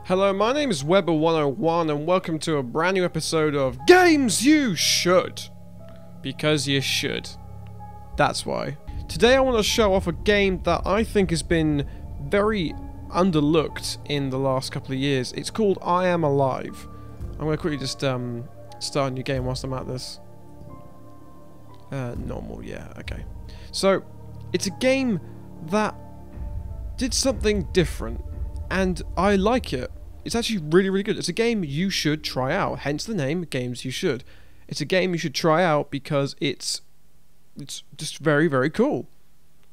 Hello, my name is Weber101 and welcome to a brand new episode of Games You Should. Because you should. That's why. Today I want to show off a game that I think has been very underlooked in the last couple of years. It's called I Am Alive. I'm going to quickly just start a new game whilst I'm at this. Normal, yeah, okay. So, it's a game that did something different, and I like it. It's actually really, really good. It's a game you should try out, hence the name, Games You Should. It's a game you should try out because it's just very, very cool.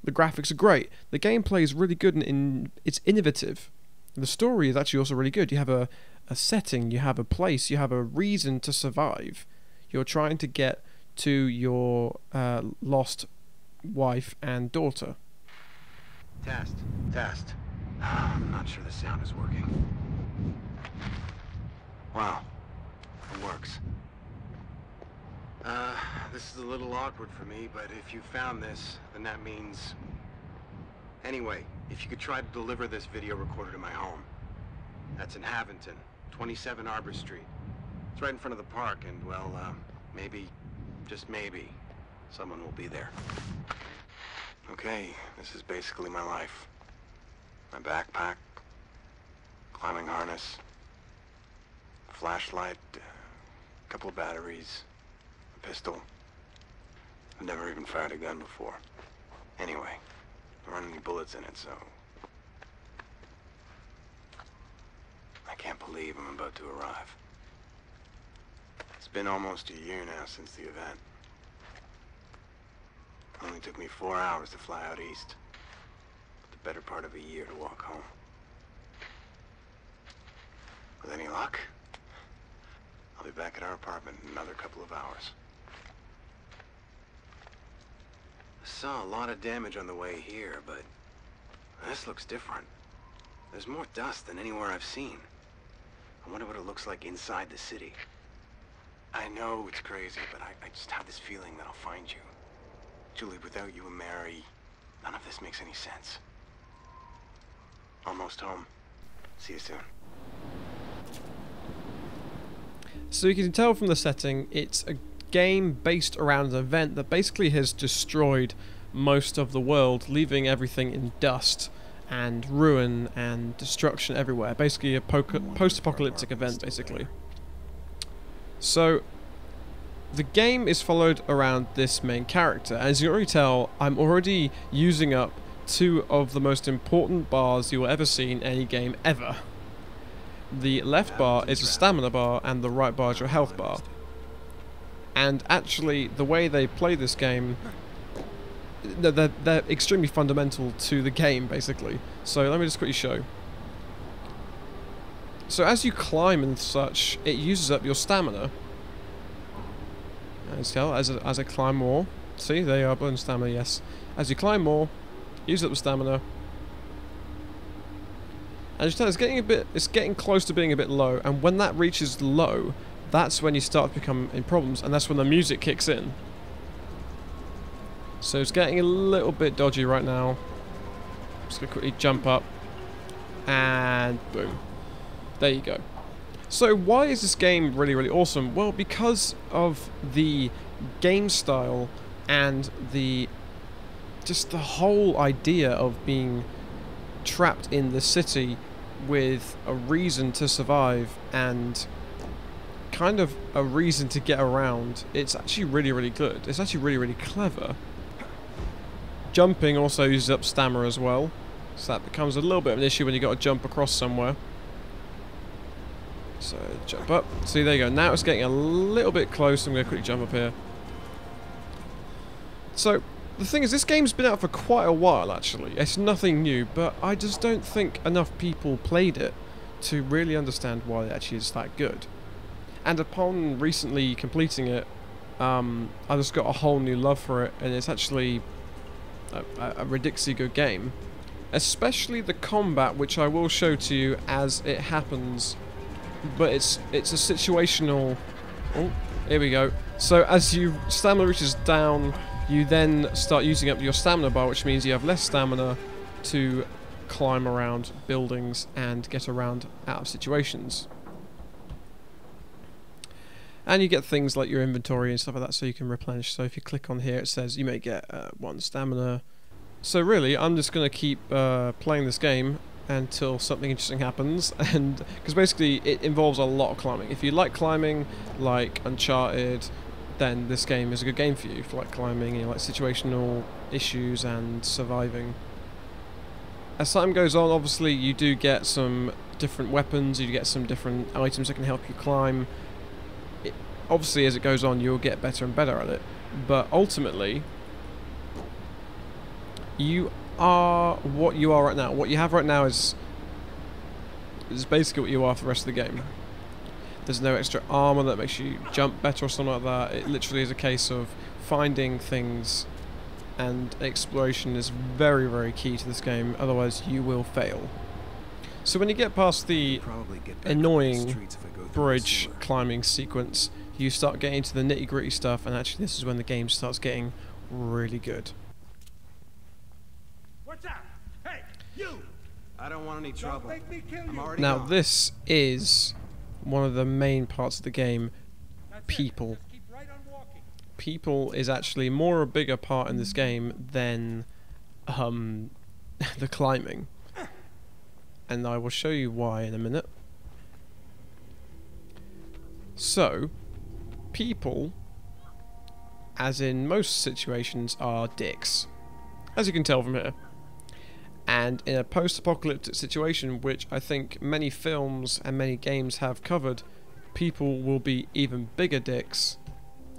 The graphics are great. The gameplay is really good and it's innovative. The story is actually also really good. You have a setting, you have a place, you have a reason to survive. You're trying to get to your lost wife and daughter. Test. I'm not sure the sound is working. Wow, it works. This is a little awkward for me, but if you found this, then that means... Anyway, if you could try to deliver this video recorder to my home. That's in Havington, 27 Arbor Street. It's right in front of the park, and well, maybe, just maybe, someone will be there. Okay, this is basically my life. My backpack, climbing harness, flashlight, a couple of batteries, a pistol. I've never even fired a gun before. Anyway, there aren't any bullets in it, so... I can't believe I'm about to arrive. It's been almost a year now since the event. It only took me 4 hours to fly out east. The better part of a year to walk home. With any luck, I'll be back at our apartment in another couple of hours. I saw a lot of damage on the way here, but this looks different. There's more dust than anywhere I've seen. I wonder what it looks like inside the city. I know it's crazy, but I just have this feeling that I'll find you. Julie, without you and Mary, none of this makes any sense. Almost home. See you soon. So you can tell from the setting, it's a game based around an event that basically has destroyed most of the world, leaving everything in dust and ruin and destruction everywhere. Basically a post-apocalyptic event, basically. So the game is followed around this main character. As you can already tell, I'm already using up 2 of the most important bars you will ever see in any game ever. The left bar is a stamina bar and the right bar is your health bar. And actually, the way they play this game, they're extremely fundamental to the game, basically. So let me just quickly show. So as you climb and such, it uses up your stamina. As I climb more, see, there you are, burn stamina, yes. As you climb more, use up the stamina. And you tell it's getting close to being a bit low, and when that reaches low, that's when you start to become in problems, and that's when the music kicks in. So it's getting a little bit dodgy right now. I'm just gonna quickly jump up, and boom. There you go. So why is this game really, really awesome? Well, because of the game style and just the whole idea of being trapped in the city with a reason to survive and kind of a reason to get around. It's actually really, really good. It's actually really, really clever. Jumping also uses up stamina as well, so that becomes a little bit of an issue when you got to jump across somewhere. So jump up. See, there you go. Now it's getting a little bit close. I'm going to quickly jump up here. So the thing is, this game's been out for quite a while, actually. It's nothing new, but I just don't think enough people played it to really understand why it actually is that good. And upon recently completing it, I just got a whole new love for it, and it's actually a ridiculously good game. Especially the combat, which I will show to you as it happens. But it's a situational... Oh, here we go. So as you stamina reaches down, you then start using up your stamina bar, which means you have less stamina to climb around buildings and get around out of situations. And you get things like your inventory and stuff like that, so you can replenish. So if you click on here, it says you may get 1 stamina. So really, I'm just going to keep playing this game until something interesting happens, and because basically it involves a lot of climbing. If you like climbing, like Uncharted, then this game is a good game for you. If you like climbing and you like situational issues and surviving. As time goes on, obviously you do get some different weapons, you get some different items that can help you climb. Obviously as it goes on you'll get better and better at it, but ultimately you are what you are right now. What you have right now is basically what you are for the rest of the game. There's no extra armor that makes you jump better or something like that. It literally is a case of finding things, and exploration is very, very key to this game, otherwise you will fail. So when you get past the annoying bridge climbing sequence, you start getting into the nitty-gritty stuff, and actually this is when the game starts getting really good. What's up? Hey, you! I don't want any trouble. Don't make me kill you. I'm already Now gone. this is one of the main parts of the game, That's it. people. Just keep right on walking. People is actually more a bigger part in this game than the climbing, and I will show you why in a minute. So people, as in most situations, are dicks, as you can tell from here. And in a post-apocalyptic situation, which I think many films and many games have covered, people will be even bigger dicks.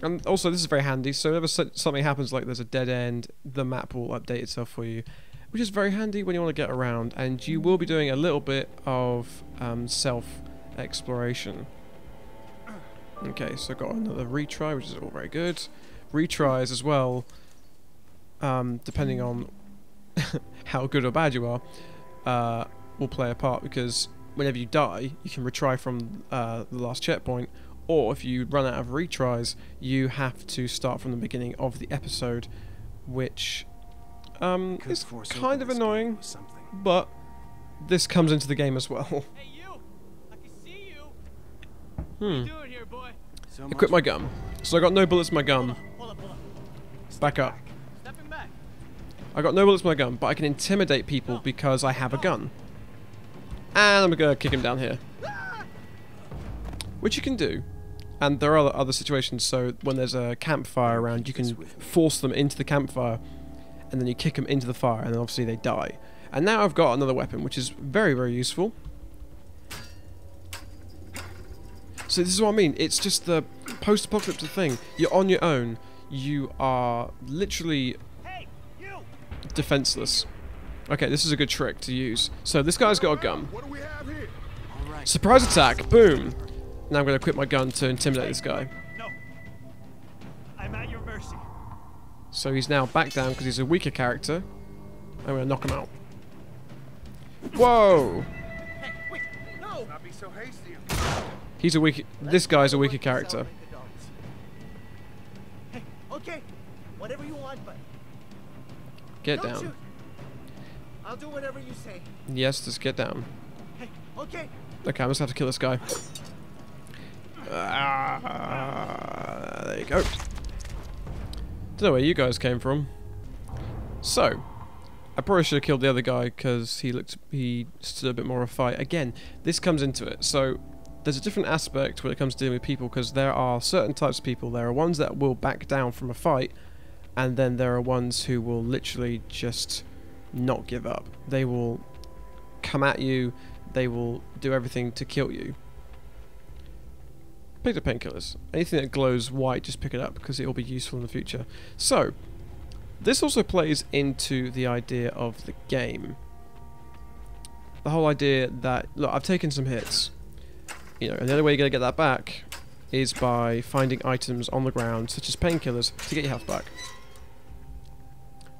And also this is very handy, so whenever something happens, like there's a dead end, the map will update itself for you, which is very handy when you want to get around, and you will be doing a little bit of self-exploration. Okay, so I've got another retry, which is all very good. Retries as well, depending on how good or bad you are, will play a part, because whenever you die, you can retry from the last checkpoint, or if you run out of retries, you have to start from the beginning of the episode, which is kind of annoying, but this comes into the game as well. Hey you! I can see you! What are you doing here, boy? Equip my gun. So I got no bullets in my gun. Hold up. Back up. Stepping back. I got no bullets in my gun, but I can intimidate people because I have a gun. And I'm gonna kick him down here. Which you can do. And there are other situations, so when there's a campfire around, you can force them into the campfire, and then you kick them into the fire, and then obviously they die. And now I've got another weapon, which is very, very useful. So this is what I mean, it's just the post-apocalyptic thing. You're on your own. You are literally defenseless. Okay, this is a good trick to use. So this guy's got a gun. What do we have here? Surprise attack, boom! Now I'm going to equip my gun to intimidate this guy. No. I'm at your mercy. So he's now back down because he's a weaker character. I'm going to knock him out. Whoa! Hey, wait, no! Not be so hasty. He's a weak. This guy's a weaker character. Hey, okay. Whatever you want, but Get don't down. shoot. I'll do whatever you say. Yes, just get down. Hey, okay. Okay, I must have to kill this guy. There you go. Don't know where you guys came from. So, I probably should have killed the other guy because he stood a bit more of a fight. Again, this comes into it. So, there's a different aspect when it comes to dealing with people, because there are certain types of people. There are ones that will back down from a fight, and then there are ones who will literally just not give up. They will come at you, they will do everything to kill you. Pick the painkillers. Anything that glows white, just pick it up because it will be useful in the future. So, this also plays into the idea of the game. The whole idea that, look, I've taken some hits. You know, and the only way you're going to get that back is by finding items on the ground, such as painkillers, to get your health back.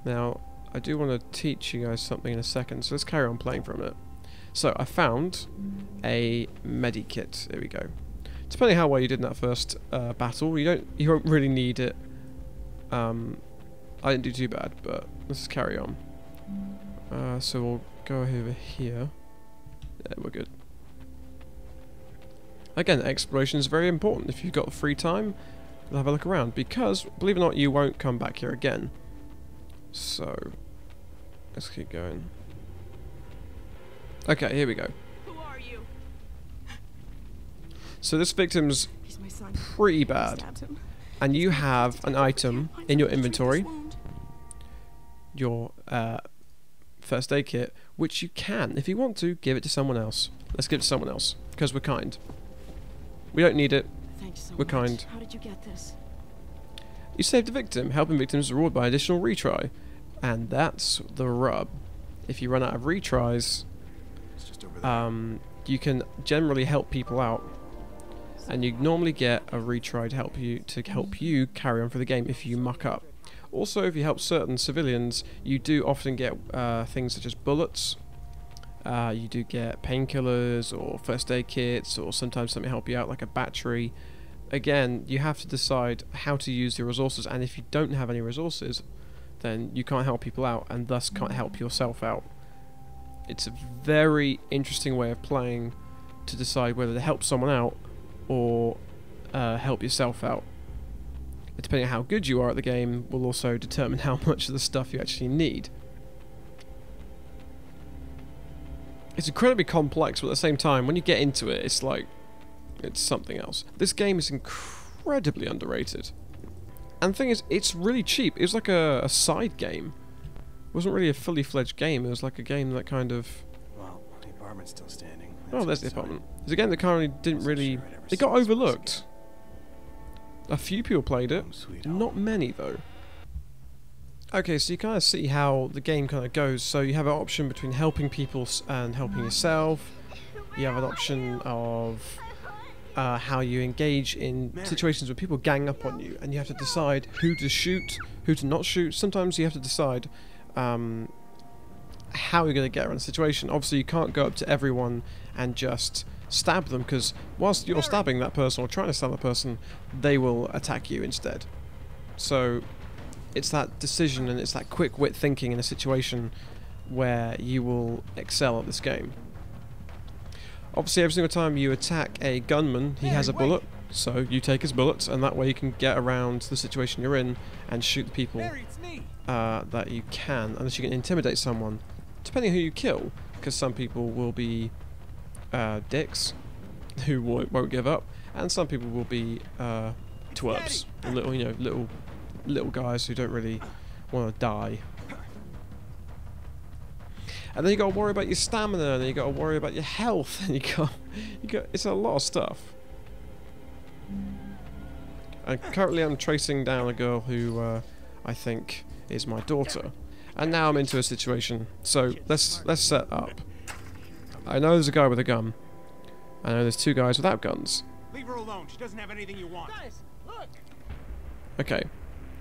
Now, I do want to teach you guys something in a second, so let's carry on playing for a minute. So, I found a medikit. There we go. Depending how well you did in that first battle, you won't really need it I didn't do too bad, but let's carry on. So we'll go over here. Yeah, we're good. Again, exploration is very important. If you've got free time, have a look around, because, believe it or not, you won't come back here again. So, let's keep going. Okay, here we go. Who are you? So this victim's He's my son. pretty I bad, stabbed him. and you have an item in your inventory, your first aid kit, which you can, if you want to, give it to someone else. Let's give it to someone else, because we're kind. We don't need it. Thanks so We're much. kind. How did you get this? You saved a victim. Helping victims is rewarded by additional retry. And that's the rub. If you run out of retries, It's just over there. you can generally help people out. And you normally get a retry to help you carry on for the game if you muck up. Also, if you help certain civilians, you do often get things such as bullets. You do get painkillers or first aid kits, or sometimes something to help you out like a battery. Again, you have to decide how to use your resources, and if you don't have any resources, then you can't help people out, and thus can't help yourself out. It's a very interesting way of playing to decide whether to help someone out or help yourself out. Depending on how good you are at the game will also determine how much of the stuff you actually need. It's incredibly complex, but at the same time, when you get into it, it's like, it's something else. This game is incredibly underrated. And the thing is, it's really cheap. It was like a side game. It wasn't really a fully fledged game. It was like a game that kind of... Well, the apartment's still standing. Oh, there's the apartment. It's a game that kind of didn't really... It got overlooked. A few people played it. Not many, though. Okay, so you kind of see how the game kind of goes. So you have an option between helping people and helping yourself. You have an option of how you engage in situations where people gang up on you, and you have to decide who to shoot, who to not shoot. Sometimes you have to decide how you're going to get around the situation. Obviously, you can't go up to everyone and just stab them, because whilst you're stabbing that person or trying to stab that person, they will attack you instead. So it's that decision and it's that quick wit thinking in a situation where you will excel at this game. Obviously, every single time you attack a gunman, he has a bullet, so you take his bullets, and that way you can get around the situation you're in and shoot the people that you can, unless you can intimidate someone, depending on who you kill, because some people will be dicks who won't give up, and some people will be twerps, little guys who don't really want to die. And then you got to worry about your stamina, and then you got to worry about your health, and you got it's a lot of stuff. And currently I'm tracing down a girl who I think is my daughter, and now I'm into a situation. So let's set up. I know there's a guy with a gun. I know there's two guys without guns. Leave her alone. She doesn't have anything you want. Guys, look! Okay,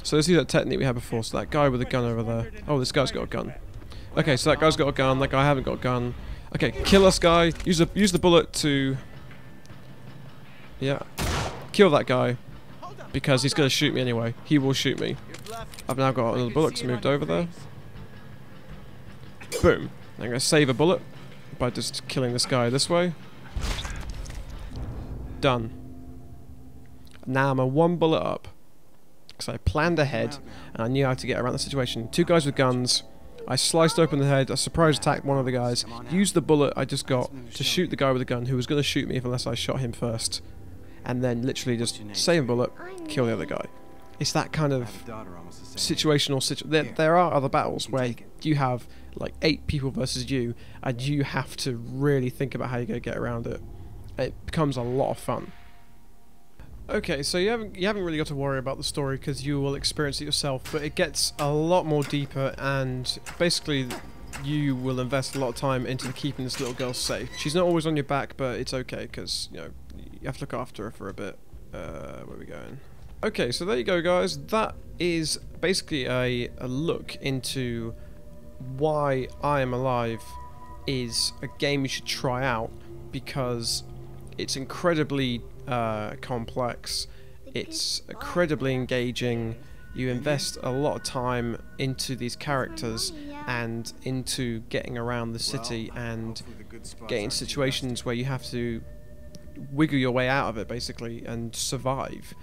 so let's use that technique we had before. So that guy with a gun over there. Oh, this guy's got a gun. Okay, so that guy's got a gun. That guy haven't got a gun. Okay, kill us, guy. Use the bullet to... Yeah. Kill that guy. Because he's going to shoot me anyway. He will shoot me. I've now got another bullet moved over there. Boom. I'm going to save a bullet by just killing this guy this way. Done. Now I'm a one bullet up. Because I planned ahead and I knew how to get around the situation. Two guys with guns. I sliced open the head, I surprise attacked one of the guys, used the bullet I just got to shoot the guy with the gun who was going to shoot me unless I shot him first. And then literally just save a bullet, kill the other guy. It's that kind of situational there are other battles where you have like 8 people versus you, and you have to really think about how you're going to get around it. It becomes a lot of fun. Okay, so you haven't really got to worry about the story because you will experience it yourself, but it gets a lot more deeper, and basically you will invest a lot of time into keeping this little girl safe. She's not always on your back, but it's okay because you have to look after her for a bit. Where are we going? Okay, so there you go, guys. That is basically a look into why I Am Alive is a game you should try out, because it's incredibly complex, it's incredibly engaging, you invest a lot of time into these characters and into getting around the city and getting into situations where you have to wiggle your way out of it basically and survive.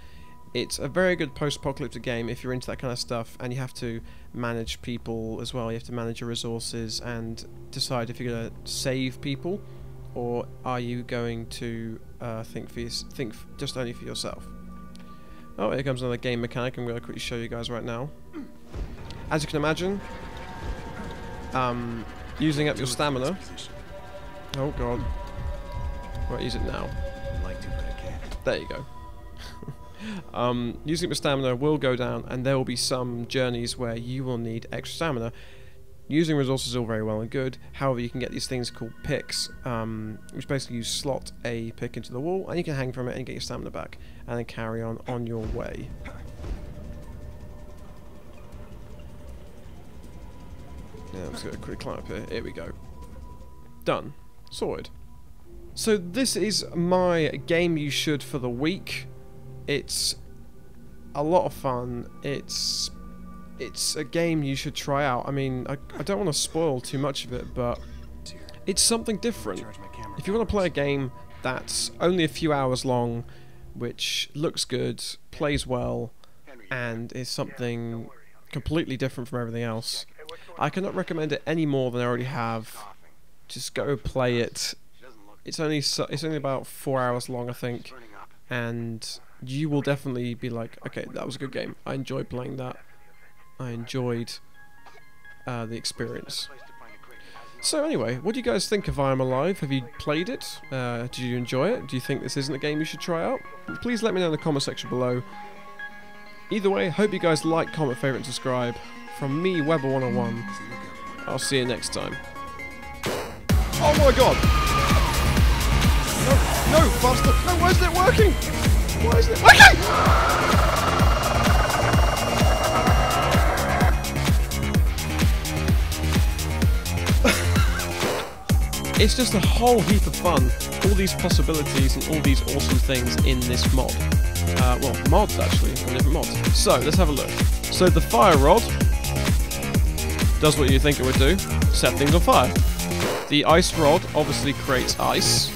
It's a very good post-apocalyptic game if you're into that kind of stuff, and you have to manage people as well. You have to manage your resources and decide if you're going to save people or are you going to think just only for yourself. Oh, here comes another game mechanic. I'm going to quickly show you guys right now. As you can imagine, using up your stamina. Oh god. Right, use it now. There you go. Using up your stamina will go down, and there will be some journeys where you will need extra stamina. Using resources is all very well and good. However, you can get these things called picks, which basically you slot a pick into the wall and you can hang from it and get your stamina back, and then carry on your way. Yeah, I'm just going to quickly climb up here. Here we go. Done. Sorted. So this is my game you should for the week. It's a lot of fun. It's a game you should try out. I mean, I don't want to spoil too much of it, but it's something different. If you want to play a game that's only a few hours long, which looks good, plays well, and is something completely different from everything else, I cannot recommend it any more than I already have. Just go play it. It's only about 4 hours long, I think, and you will definitely be like, okay, that was a good game. I enjoyed playing that. I enjoyed the experience. So anyway, what do you guys think of I Am Alive? Have you played it? Did you enjoy it? Do you think this isn't a game you should try out? Please let me know in the comment section below. Either way, hope you guys like, comment, favourite, and subscribe. From me, Webber101. I'll see you next time. Oh my god! No, no, faster! No, why isn't it working? Why isn't it working? It's just a whole heap of fun. All these possibilities and all these awesome things in this mod. Well, mods actually, different mods. So, let's have a look. So the fire rod does what you think it would do, set things on fire. The ice rod obviously creates ice.